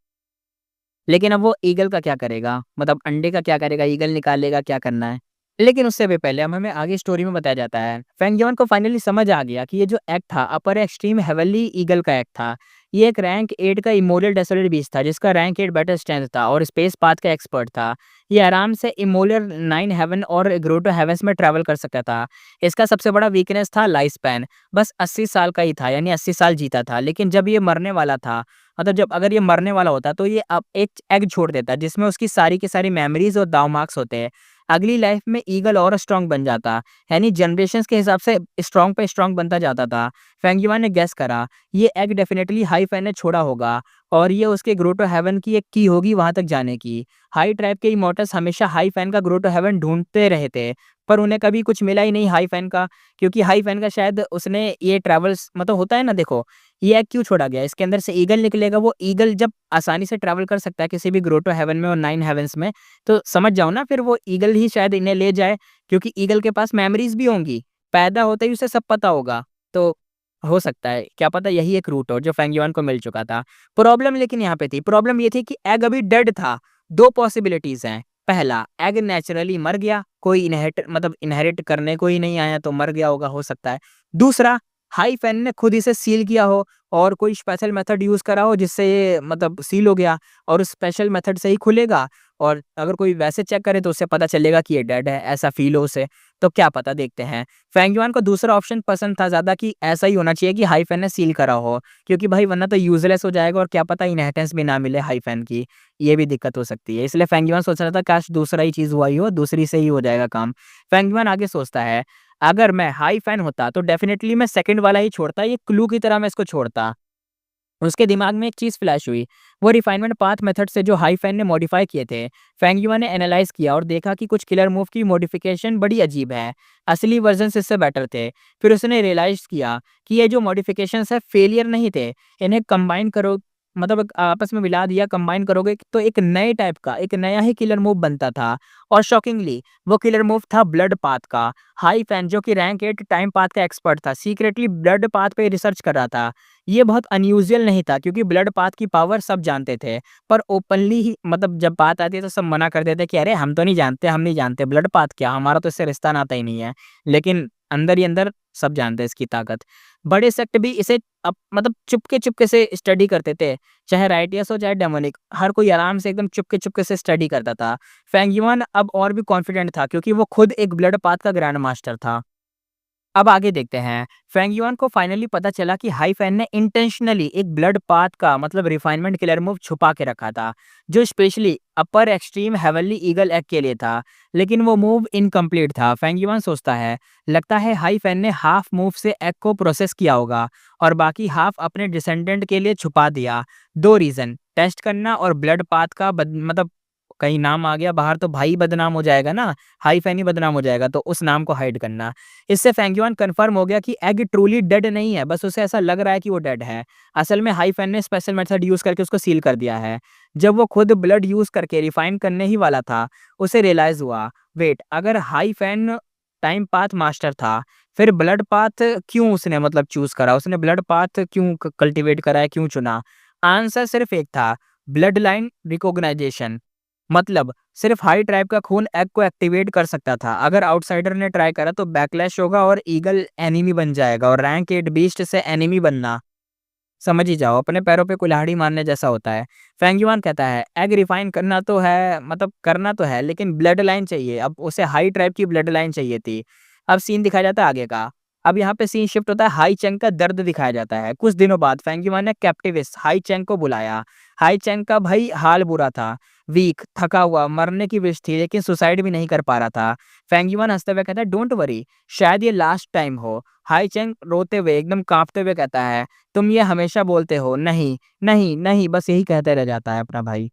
लेकिन अब वो ईगल का क्या करेगा? मतलब अंडे का क्या करेगा? ईगल निकालेगा, क्या करना है? लेकिन उससे भी पहले अब हमें आगे स्टोरी में बताया जाता है। फेंग जॉन को फाइनली समझ आ गया कि ये जो एग था अपर एक्सट्रीम हेवनली ईगल का एग था। ये एक रैंक 8 का इमोरियल डेसोलेट बीस्ट था जिसका रैंक 8 बेटर स्ट्रेंथ था और स्पेस पाथ का एक्सपर्ट था। ये आराम से इमोरियल 9 हेवन और ग्रोटो हेवंस में ट्रैवल कर सकता था। इसका सबसे बड़ा वीकनेस था लाइफ स्पैन। बस 80 साल का ही था, यानी 80 साल जीता था। लेकिन जब ये मरने वाला था, मतलब जब अगर ये मरने वाला होता तो ये अब एक एग छोड़ देता जिसमें उसकी सारी की सारी मेमोरीज और दाव मार्क्स होते हैं। अगली लाइफ में ईगल और स्ट्रांग बन जाता, यानी जनरेशंस के हिसाब से स्ट्रांग पे स्ट्रांग बनता जाता था। फेंगिवा ने गेस करा ये एग डेफिनेटली हाई फैन ने छोड़ा होगा और ये उसके ग्रोटो हेवन की एक की होगी वहां तक जाने की। हाई ट्राइब के इमोर्टल्स हमेशा हाई फैन का ग्रोटो हेवन ढूंढते रहे थे, पर उन्हें कभी कुछ मिला ही नहीं हाई फैन का, क्योंकि हाई फैन का शायद उसने ये ट्रैवल्स मतलब होता है ना, देखो ये एग क्यों छोड़ा गया, इसके अंदर से ईगल निकलेगा। वो ईगल जब आसानी से ट्रैवल कर सकता है किसी भी ग्रोटो हेवन में और 9 हेवंस में, तो समझ जाओ ना फिर वो ईगल ही शायद इन्हें ले जाए, क्योंकि ईगल के पास मेमोरीज भी होंगी, पैदा होते ही उसे सब पता होगा। तो हो सकता है, क्या पता यही एक रूट हो जो फेंगियोन को मिल चुका था। प्रॉब्लम लेकिन यहाँ पे थी, प्रॉब्लम ये थी कि एग अभी डेड था। 2 पॉसिबिलिटीज हैं। पहला, एग नेचुरली मर गया, कोई इनहेरिट करने को ही नहीं आया तो मर गया होगा, हो सकता है। दूसरा, हाई फैन ने खुद इसे सील किया हो और कोई स्पेशल मेथड यूज़ करा हो जिससे ये मतलब सील हो गया और उस स्पेशल मेथड से ही खुलेगा, और अगर कोई वैसे चेक करे तो उससे पता चलेगा कि ये डेड है, ऐसा फ़ील हो उसे। तो क्या पता, देखते हैं। फेंगयुआन को दूसरा ऑप्शन पसंद था ज़्यादा कि ऐसा ही होना चाहिए कि हाई फैन ने सील करा हो, क्योंकि भाई वरना तो यूज़लेस हो जाएगा और क्या पता इनहेरिटेंस भी ना मिले हाई फैन की, ये भी दिक्कत हो सकती है। इसलिए फेंगयुआन सोच रहा था काश दूसरा ही चीज़ हुआ ही हो, दूसरी से ही हो जाएगा काम। फेंगयुआन आगे सोचता है, अगर मैं हाई फैन होता तो डेफिनिटली मैं सेकंड वाला ही छोड़ता, ये क्लू की तरह मैं इसको छोड़ता। उसके दिमाग में एक चीज़ फ्लैश हुई। वो रिफाइनमेंट पाथ मेथड से जो हाई फैन ने मॉडिफाई किए थे, फेंग युआन ने एनालाइज़ किया और देखा कि कुछ किलर मूव की मॉडिफिकेशन बड़ी अजीब है। असली वर्जन्स इससे बेटर थे। फिर उसने रियलाइज़ किया कि ये जो मॉडिफिकेशंस है फेलियर नहीं थे। इन्हें कंबाइन करो, मतलब आपस में मिला दिया, कंबाइन करोगे तो एक नए टाइप का, एक नया ही किलर मूव बनता था। और शॉकिंगली वो किलर मूव था ब्लड पाथ का। हाई फैन जो कि रैंक 8 टाइम पाथ का एक्सपर्ट था, सीक्रेटली ब्लड पाथ पे रिसर्च कर रहा था। ये बहुत अनयूजुअल नहीं था क्योंकि ब्लड पाथ की पावर सब जानते थे, पर ओपनली ही, मतलब जब बात आती है तो सब मना कर देते हैं कि अरे हम तो नहीं जानते, हम नहीं जानते ब्लड पाथ क्या, हमारा तो इससे रिश्ता नाता ही नहीं है। लेकिन अंदर ही अंदर सब जानते हैं इसकी ताकत। बड़े सेक्ट भी इसे मतलब चुपके-चुपके से स्टडी करते थे। चाहे राइटियस हो चाहे डेमोनिक, हर कोई आराम से एकदम चुपके-चुपके से स्टडी करता था। फेंग युआन अब और भी कॉन्फिडेंट था क्योंकि वो खुद एक ब्लड पाथ का ग्रैंड मास्टर था। अब आगे देखते हैं। फेंग युआन को फाइनली पता चला कि हाई फैन ने इंटेंशनली एक ब्लड पाथ का, मतलब रिफाइनमेंट किलर मूव छुपा के रखा था, जो स्पेशली अपर एक्सट्रीम हेवनली ईगल एग के लिए था। लेकिन वो मूव इनकम्प्लीट था। फेंग युआन सोचता है, लगता है हाई फैन ने हाफ मूव से एग को प्रोसेस किया होगा और बाकी हाफ अपने डिसेंडेंट के लिए छुपा दिया। दो रीजन, टेस्ट करना और ब्लड पाथ का मतलब कहीं नाम आ गया बाहर तो भाई बदनाम हो जाएगा ना, हाई फैन ही बदनाम हो जाएगा, तो उस नाम को हाइड करना। इससे फेंग युआन कन्फर्म हो गया कि एग ट्रूली डेड नहीं है, बस उसे ऐसा लग रहा है कि वो डेड है। असल में हाई फैन ने स्पेशल मेथड यूज़ करके उसको सील कर दिया है। जब वो खुद ब्लड यूज़ करके रिफाइन करने ही वाला था, उसे रियलाइज़ हुआ, वेट, अगर high fan time path master था, फिर ब्लड पाथ क्यों उसने मतलब चूज़ करा? उसने ब्लड पाथ क्यों क कल्टीवेट करा है, क्यों चुना? आंसर सिर्फ़ एक था, ब्लड लाइन रिकॉग्नाइजेशन। मतलब सिर्फ हाई ट्राइब का खून एग को एक्टिवेट कर सकता था। अगर आउटसाइडर ने ट्राई करा तो बैकलैश होगा और ईगल एनिमी बन जाएगा, और रैंक 8 बीस्ट से एनिमी बनना, समझ ही जाओ, अपने पैरों पे कुल्हाड़ी मारने जैसा होता है। फेंग युआन कहता है, एग रिफाइन करना तो है, मतलब करना तो है, लेकिन ब्लड लाइन चाहिए। अब उसे हाई ट्राइब की ब्लड लाइन चाहिए थी। अब सीन दिखाया जाता है आगे का। अब यहाँ पे सीन शिफ्ट होता है, हाई चैंग का दर्द दिखाया जाता है। कुछ दिनों बाद फेंग युआन ने कैप्टिविस्ट हाई चैंग को बुलाया। हाई चैंग का भाई हाल बुरा था, वीक, थका हुआ, मरने की विश थी, लेकिन सुसाइड भी नहीं कर पा रहा था। फेंग युआन हंसते हुए कहता है, डोंट वरी, शायद ये लास्ट टाइम हो। हाई चैंग रोते हुए, एकदम कांपते हुए कहता है, तुम ये हमेशा बोलते हो, नहीं, नहीं, नहीं, बस यही कहते रह जाता है अपना भाई।